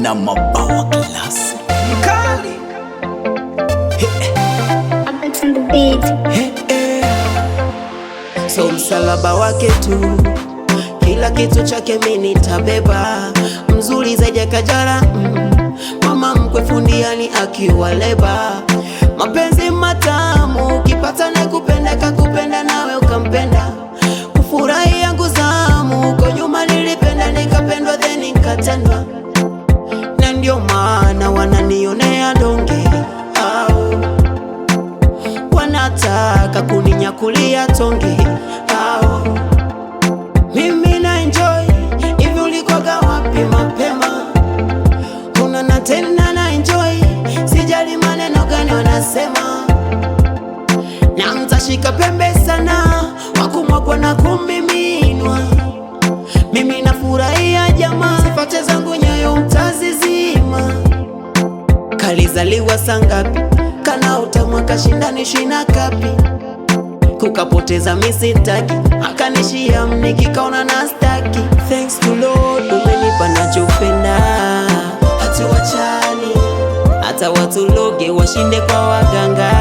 na mabawa klasi mkali. So msalaba wake tu, kila kitu chake mimi nitabeba. Mzuri zaidi ya Kajala, mama mkwe fundiani akiwa leba. Mapenzi matamu, ukipata na kupenda kakupenda nawe ukampenda. Kufurahi yangu zamu, kwa nyuma nilipenda nikapendwa then nikatendwa. Na ndio maana wananionea donge, au wanataka kuninyakulia tonge, au mimi na enjoy. Hivi ulikoga wapi mapema? Unana tena na enjoy, sijali maneno gani wanasema. Na mtashika pembe sana, wakumwagwa na kumiminwa. Mimi nafurahia jamaa, sipate zangu nyayo mtazizima. Kalizaliwa sangapi, kana utamwa kashindani shina kapi. Kukapoteza misitaki, akanishia mnikikaona na staki. Thanks to Lord, umenipa nachopenda. Hatuwachani, hata watu loge washinde kwa waganga.